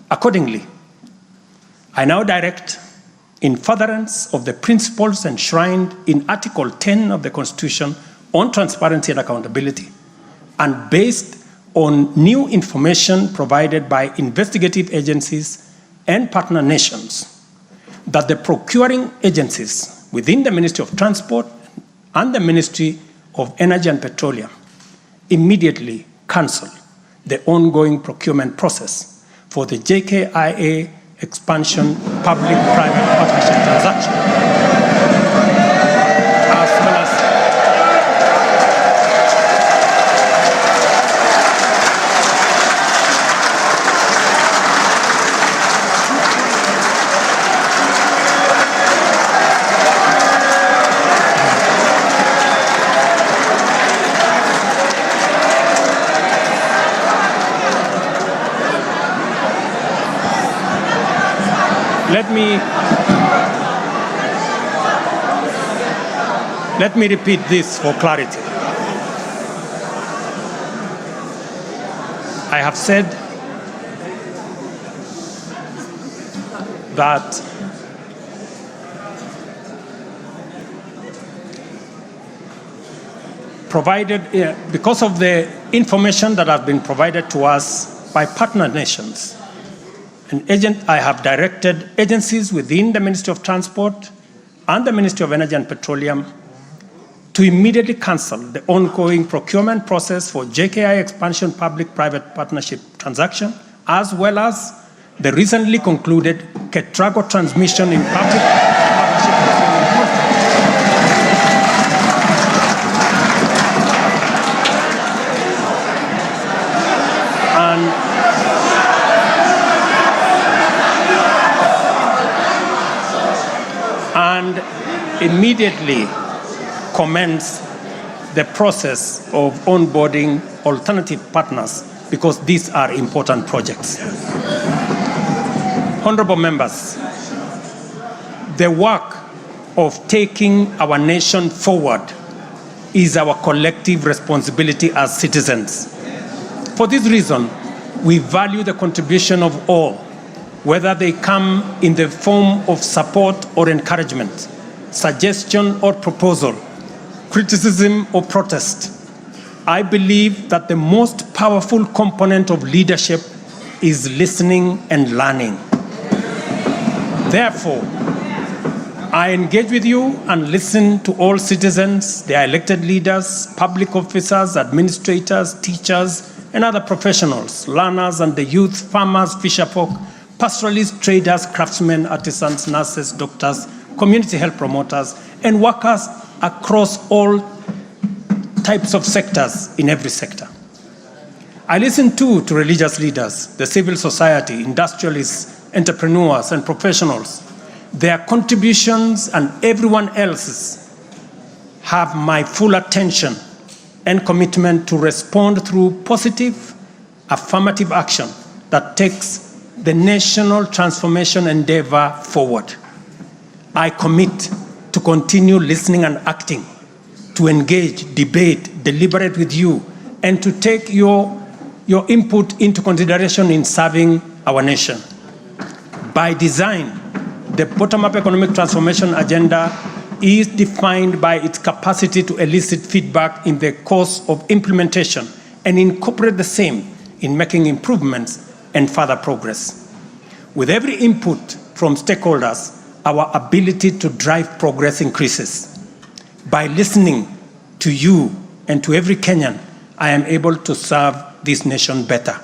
Accordingly, I now direct, in furtherance of the principles enshrined in Article 10 of the Constitution on transparency and accountability, and based on new information provided by investigative agencies and partner nations, that the procuring agencies within the Ministry of Transport and the Ministry of Energy and Petroleum immediately cancel the ongoing procurement process for the JKIA expansion public-private partnership transaction, as well as Let me repeat this for clarity. I have said that because of the information that has been provided to us by partner nations, I have directed agencies within the Ministry of Transport and the Ministry of Energy and Petroleum to immediately cancel the ongoing procurement process for JKI expansion public-private partnership transaction, as well as the recently concluded KETRACO transmission in public partnership procurement process. And immediately commence the process of onboarding alternative partners, because these are important projects. Honorable members, the work of taking our nation forward is our collective responsibility as citizens. For this reason, we value the contribution of all, whether they come in the form of support or encouragement, suggestion or proposal, criticism or protest. I believe that the most powerful component of leadership is listening and learning. Therefore, I engage with you and listen to all citizens, their elected leaders, public officers, administrators, teachers, and other professionals, learners and the youth, farmers, fisherfolk, pastoralists, traders, craftsmen, artisans, nurses, doctors, community health promoters, and workers across all types of sectors in every sector. I listen too to religious leaders, the civil society, industrialists, entrepreneurs, and professionals. Their contributions and everyone else's have my full attention and commitment to respond through positive, affirmative action that takes the national transformation endeavor forward. I commit to continue listening and acting, to engage, debate, deliberate with you, and to take your input into consideration in serving our nation. By design, the bottom-up economic transformation agenda is defined by its capacity to elicit feedback in the course of implementation and incorporate the same in making improvements and further progress. With every input from stakeholders, our ability to drive progress increases. By listening to you and to every Kenyan, I am able to serve this nation better.